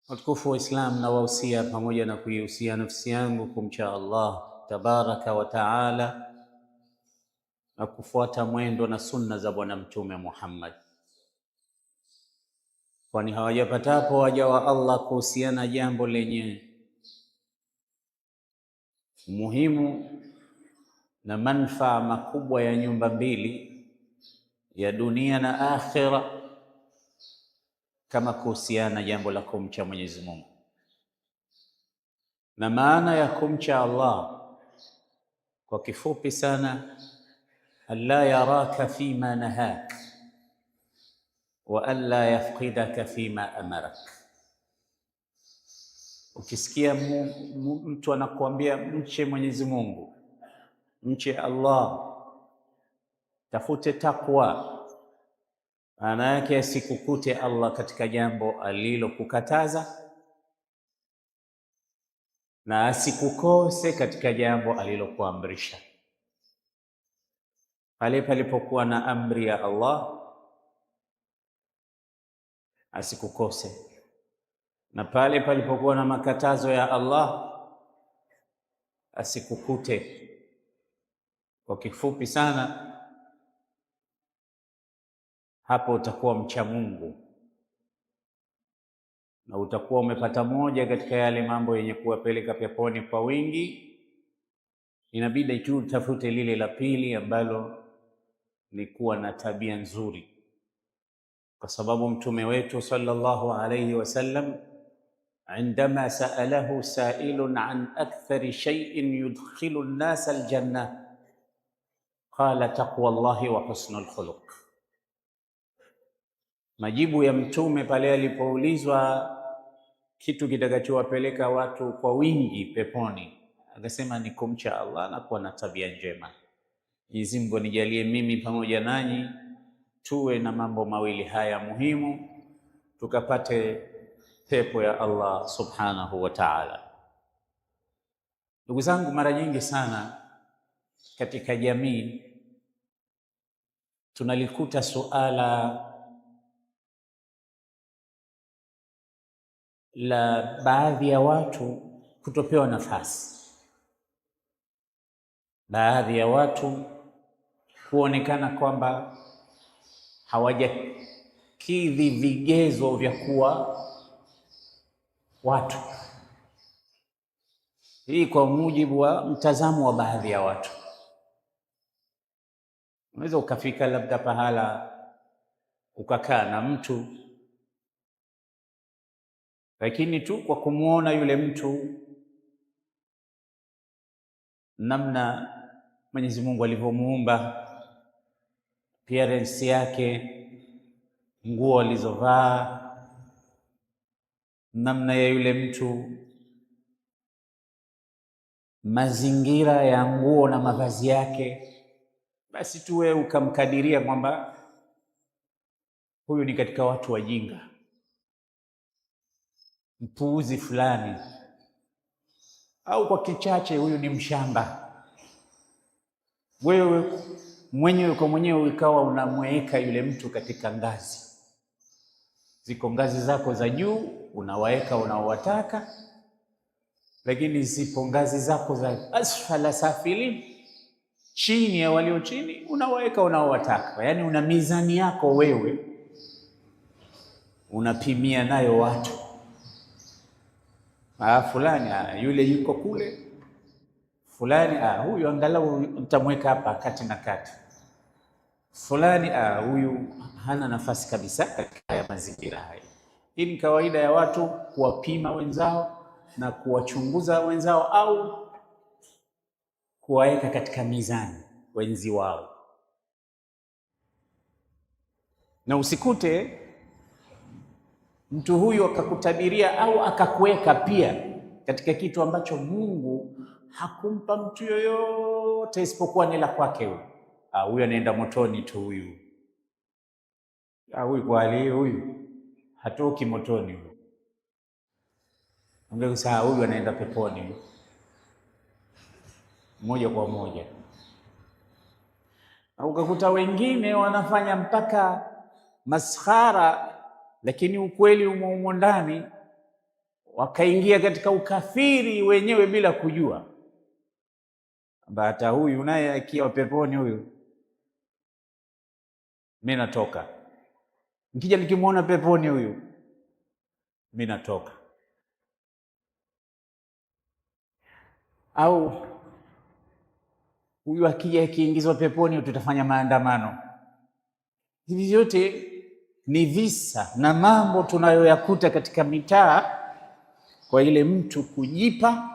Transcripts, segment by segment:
Watukufu wa Islam, na wahusia pamoja na kuihusia nafsi yangu kumcha Allah tabaraka wa taala na kufuata mwendo na sunna za Bwana Mtume Muhammad, kwani hawajapatapo waja wa Allah kuhusiana jambo lenye muhimu na manufaa makubwa ya nyumba mbili ya dunia na akhira kama kuhusiana jambo la kumcha Mwenyezi Mungu. Na maana ya kumcha Allah kwa kifupi sana, alla yaraka fima nahak wa alla yafqidaka fima amarak. Ukisikia mtu anakuambia mche Mwenyezi Mungu, mche Allah, tafute takwa, maana yake asikukute Allah katika jambo alilokukataza na asikukose katika jambo alilokuamrisha. Pale palipokuwa na amri ya Allah asikukose, na pale palipokuwa na makatazo ya Allah asikukute. Kwa kifupi sana, hapo utakuwa mcha Mungu na utakuwa umepata moja katika yale mambo yenye kuwapeleka peponi kwa wingi. Inabidi tu utafute lile la pili ambalo ni kuwa na tabia nzuri, kwa sababu mtume wetu sallallahu alayhi wasallam, indama saalahu sailun an akthari shay'in yudkhilu an-nasa al-janna qala taqwa Allahi wa husnul khuluq. Majibu ya mtume pale alipoulizwa kitu kitakachowapeleka watu kwa wingi peponi, akasema ni kumcha Allah na kuwa na tabia njema. Mwenyezi Mungu anijalie mimi pamoja nanyi tuwe na mambo mawili haya muhimu, tukapate pepo ya Allah subhanahu wa ta'ala. Ndugu zangu, mara nyingi sana katika jamii tunalikuta suala la baadhi ya watu kutopewa nafasi, baadhi ya watu kuonekana kwamba hawajakidhi vigezo vya kuwa watu. Hii kwa mujibu wa mtazamo wa baadhi ya watu. Unaweza ukafika labda pahala ukakaa na mtu, lakini tu kwa kumwona yule mtu namna Mwenyezi Mungu alivyomuumba, appearance yake, nguo alizovaa, namna ya yule mtu, mazingira ya nguo na mavazi yake, basi tu wewe ukamkadiria kwamba huyu ni katika watu wajinga, mpuuzi fulani, au kwa kichache huyu ni mshamba. Wewe mwenyewe kwa mwenyewe ikawa unamweka yule mtu katika ngazi. Ziko ngazi zako za juu unawaweka unaowataka, lakini zipo ngazi zako za asfala safilin, chini ya walio chini, unawaweka unaowataka. Yaani una mizani yako wewe, unapimia nayo watu. Fulani yule yuko kule, fulani huyu angalau utamweka hapa kati na kati, fulani huyu hana nafasi kabisa katika ya mazingira haya. Hii ni kawaida ya watu kuwapima wenzao na kuwachunguza wenzao, au kuwaweka katika mizani wenzi wao. Na usikute mtu huyu akakutabiria au akakuweka pia katika kitu ambacho Mungu hakumpa mtu yoyote isipokuwa ni la kwake. Huyu anaenda motoni tu, huyu kwa hali huyu hatoki motoni, ungekusa huyu anaenda peponi moja kwa moja. Na ukakuta wengine wanafanya mpaka maskhara, lakini ukweli umo ndani wakaingia katika ukafiri wenyewe bila kujua kwamba hata huyu naye akiwa peponi, huyu mimi natoka, nikija nikimwona peponi huyu mimi natoka. Au huyu akija akiingizwa peponi tutafanya maandamano. Hivi vyote ni visa na mambo tunayoyakuta katika mitaa, kwa ile mtu kujipa,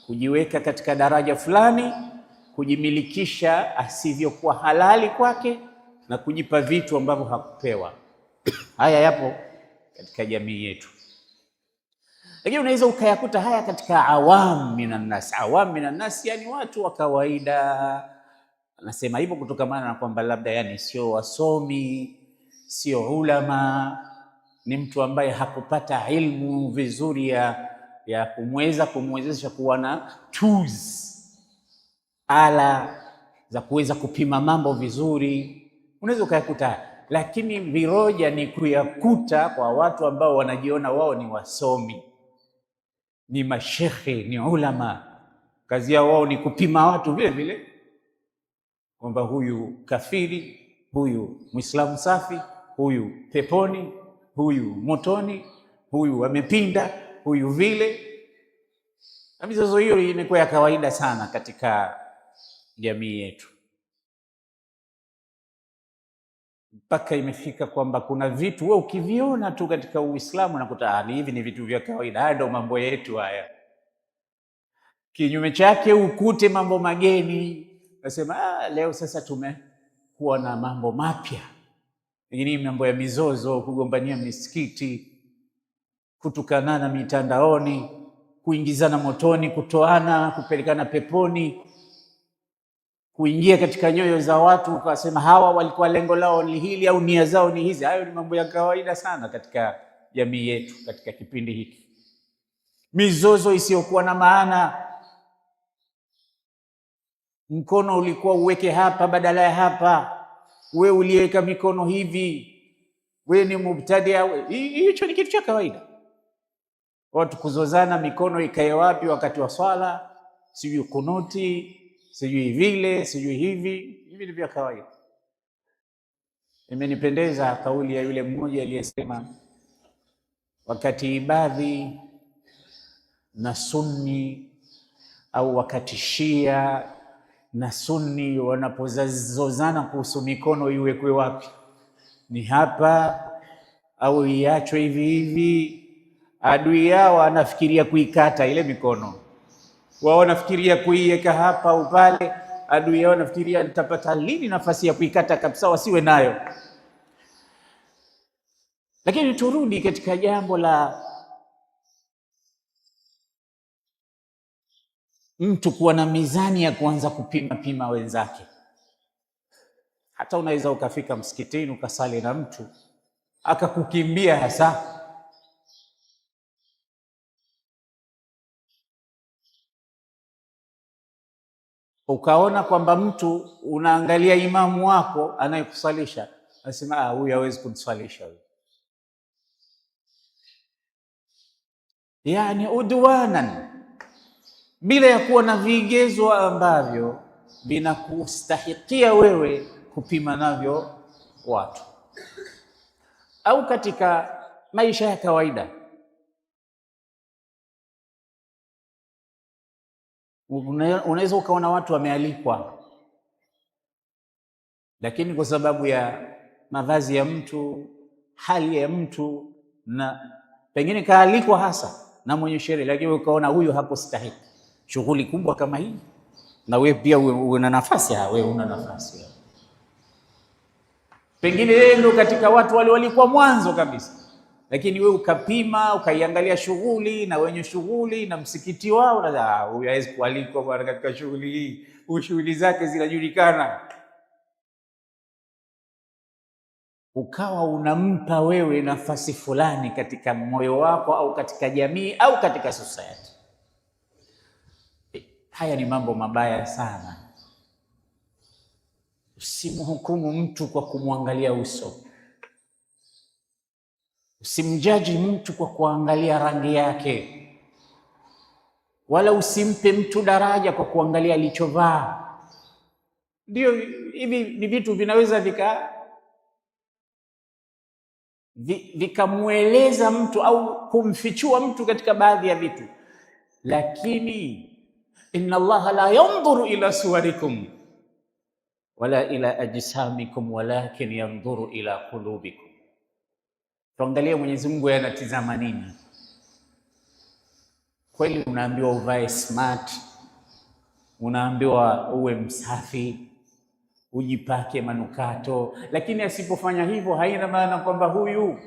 kujiweka katika daraja fulani, kujimilikisha asivyokuwa halali kwake na kujipa vitu ambavyo hakupewa. Haya yapo katika jamii yetu, lakini unaweza ukayakuta haya katika awam minan nas. Awam minan nas, yani watu wa kawaida. Nasema hivyo kutokana na kwamba labda yani sio wasomi, sio ulama, ni mtu ambaye hakupata ilmu vizuri ya kumwezesha kuwa na tools, ala za kuweza kupima mambo vizuri. Unaweza ukayakuta, lakini viroja ni kuyakuta kwa watu ambao wanajiona wao ni wasomi, ni mashekhe, ni ulama. Kazi yao wao ni kupima watu vile vile, kwamba huyu kafiri, huyu Muislamu safi, huyu peponi, huyu motoni, huyu amepinda, huyu vile. Na mizozo hiyo imekuwa ya kawaida sana katika jamii yetu, mpaka imefika kwamba kuna vitu wewe ukiviona tu katika Uislamu nakuta hivi ni vitu vya kawaida, haya ndio mambo yetu haya. Kinyume chake ukute mambo mageni, nasema leo sasa tumekuwa na mambo mapya, lakini mambo ya mizozo, kugombania misikiti, kutukanana mitandaoni, kuingizana motoni, kutoana, kupelekana peponi, kuingia katika nyoyo za watu ukasema hawa walikuwa lengo lao ni hili au nia zao ni hizi. Hayo ni mambo ya kawaida sana katika jamii yetu katika kipindi hiki. Mizozo isiyokuwa na maana, mkono ulikuwa uweke hapa badala ya hapa, we uliweka mikono hivi, we ni mubtadia. Hicho ni kitu cha kawaida. Watu kuzozana, mikono ikae wapi wakati wa swala, sijui kunuti, sijui vile, sijui hivi. Hivi ni vya kawaida. Imenipendeza kauli ya yule mmoja aliyesema, wakati Ibadhi na Sunni au wakati Shia na Sunni wanapozozana kuhusu mikono iwekwe wapi, ni hapa au iachwe hivi hivi, adui yao anafikiria kuikata ile mikono, wao wanafikiria kuiweka hapa au pale. Adui yao anafikiria nitapata lini nafasi ya kuikata kabisa, wasiwe nayo. Lakini turudi katika jambo la mtu kuwa na mizani ya kuanza kupima wenzake. Hata unaweza ukafika msikitini ukasali na mtu akakukimbia hasa, ukaona kwamba mtu unaangalia imamu wako anayekusalisha, nasema huyu hawezi kumsalisha huyu, yani udwanan, bila ya kuwa na vigezo ambavyo vinakustahikia wewe kupima navyo watu. Au katika maisha ya kawaida, unaweza ukaona watu wamealikwa, lakini kwa sababu ya mavazi ya mtu, hali ya mtu, na pengine kaalikwa hasa na mwenye sherehe, lakini ukaona huyu hakustahili shughuli kubwa kama hii, na wewe pia una nafasi. Wewe una nafasi, pengine yeye ndio katika watu wale walikuwa mwanzo kabisa, lakini wewe ukapima, ukaiangalia shughuli na wenye shughuli na msikiti wao, na huyu hawezi kualikwa bwana katika shughuli hii, shughuli zake zinajulikana. Ukawa unampa wewe nafasi fulani katika moyo wako au katika jamii au katika society. Haya ni mambo mabaya sana. Usimhukumu mtu kwa kumwangalia uso, usimjaji mtu kwa kuangalia rangi yake, wala usimpe mtu daraja kwa kuangalia alichovaa. Ndio hivi ni vitu vinaweza vikamweleza mtu au kumfichua mtu katika baadhi ya vitu, lakini inna Allaha la yanzuru ila suwarikum wala ila ajsamikum walakin yanzuru ila qulubikum. Tuangalie Mwenyezi Mungu anatizama nini. Kweli unaambiwa uvae smart, unaambiwa uwe msafi, ujipake manukato, lakini asipofanya hivyo haina maana kwamba huyu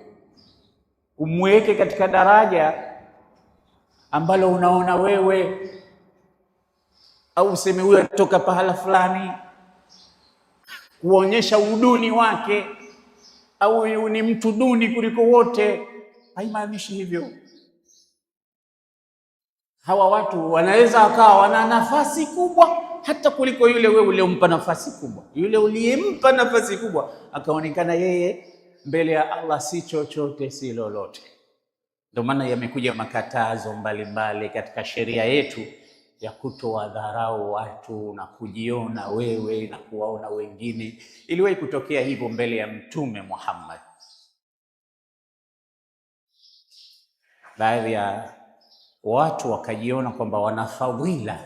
umweke katika daraja ambalo unaona wewe, au useme huyu anatoka pahala fulani, kuonyesha uduni wake, au huyu ni mtu duni kuliko wote. Haimaanishi hivyo. Hawa watu wanaweza wakawa wana nafasi kubwa hata kuliko yule wewe uliyempa nafasi kubwa. Yule uliyempa nafasi kubwa akaonekana yeye mbele ya Allah si chochote, si lolote. Ndio maana yamekuja makatazo mbalimbali katika sheria yetu ya kutowadharau watu na kujiona wewe na kuwaona wengine. Iliwahi kutokea hivyo mbele ya Mtume Muhammad. Baadhi ya watu wakajiona kwamba wana fadhila,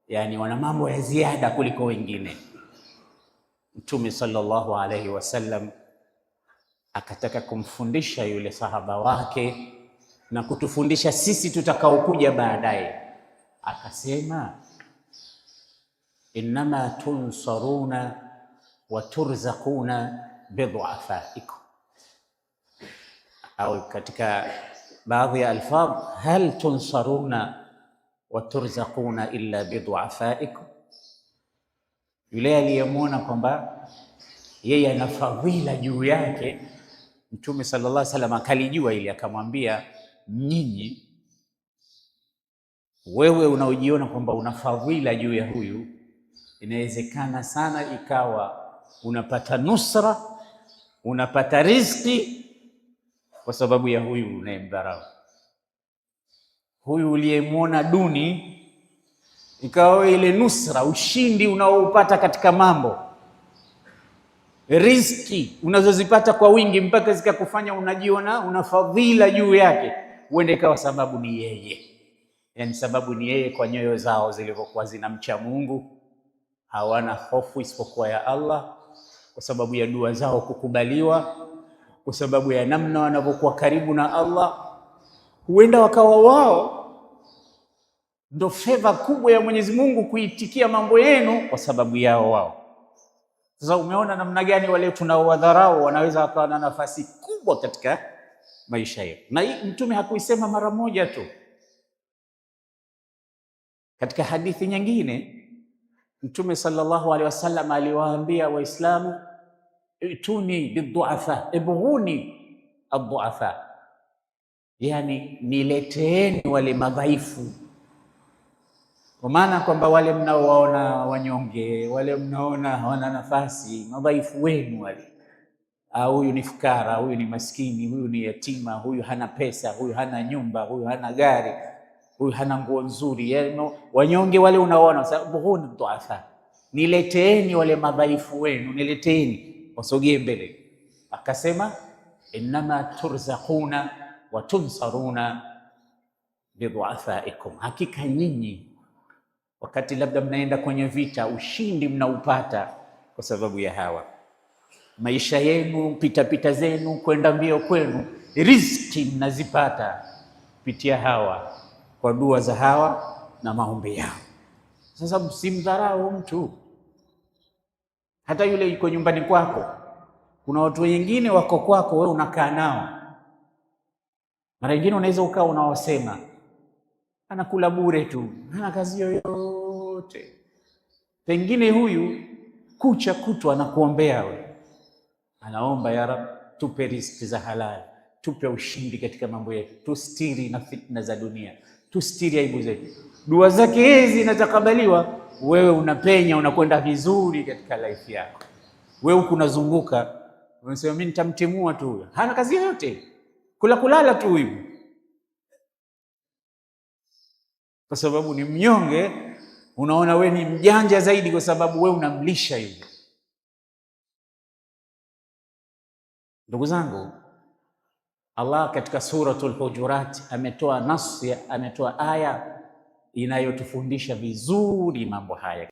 yani wana mambo ya ziada kuliko wengine. Mtume sallallahu alaihi wasallam akataka kumfundisha yule sahaba wake na kutufundisha sisi tutakaokuja baadaye. Akasema, innama tunsaruna wa turzaquna bidhuafaikum, au katika baadhi ya alfadh, hal tunsaruna wa turzaquna illa bidhuafaikum. Yule aliyemwona kwamba yeye ana fadhila juu yake, Mtume sallallahu alaihi wasallam akalijua ili, akamwambia, nyinyi, wewe unaojiona kwamba una fadhila juu ya huyu, inawezekana sana ikawa unapata nusra, unapata riziki kwa sababu ya huyu unayemdharau. Huyu uliyemwona duni, ikawa ile nusra, ushindi unaoupata katika mambo, riziki unazozipata kwa wingi mpaka zikakufanya unajiona una fadhila juu yake, huenda ikawa sababu ni yeye. Yani sababu ni yeye kwa nyoyo zao zilivyokuwa zinamcha Mungu, hawana hofu isipokuwa ya Allah, kwa sababu ya dua zao kukubaliwa, kwa sababu ya namna wanavyokuwa karibu na Allah. Huenda wakawa wao ndo favor kubwa ya Mwenyezi Mungu kuitikia mambo yenu kwa sababu yao wao. Sasa umeona namna gani wale tunaowadharau wanaweza wakawa na nafasi kubwa katika maisha yetu. Na hii Mtume hakuisema mara moja tu. Katika hadithi nyingine Mtume sallallahu alaihi wasallam aliwaambia Waislamu, ituni bidhuafa, ibghuni adhuafa, yani nileteeni wale madhaifu. Kwa maana kwamba wale mnaowaona wanyonge, wale mnaona hawana nafasi, madhaifu wenu wale, huyu ni fukara, huyu ni maskini, huyu ni yatima, huyu hana pesa, huyu hana nyumba, huyu hana gari, huyu hana nguo nzuri, yani wanyonge wale unaona, sababu dhuafa, nileteeni wale madhaifu wenu, nileteeni, wasogee mbele. Akasema, innama turzaquna wa tunsaruna bidhuafaikum, hakika nyinyi wakati labda mnaenda kwenye vita, ushindi mnaupata kwa sababu ya hawa. Maisha yenu, pita zenu, kwenda mbio kwenu, riziki mnazipata kupitia hawa, kwa dua za hawa na maombi yao. Sasa msimdharau mtu, hata yule yuko nyumbani kwako. Kuna watu wengine wako kwako, wewe unakaa nao, mara nyingine unaweza ukawa unawasema, anakula bure tu, hana kazi yoyote. Pengine huyu kucha kutwa anakuombea wewe, anaomba, ya Rab, tupe riziki za halali, tupe ushindi katika mambo yetu, tustiri na fitna za dunia, tustiri aibu zetu. Dua zake hizi zinatakabaliwa, wewe unapenya, unakwenda vizuri katika life yako. Wewe kunazunguka, unasema mimi nitamtimua tu huyo, hana kazi yoyote, kulala tu huyu. kwa sababu ni mnyonge, unaona we ni mjanja zaidi kwa sababu we unamlisha yule. Ndugu zangu, Allah katika suratul Hujurat ametoa aya inayotufundisha vizuri mambo haya.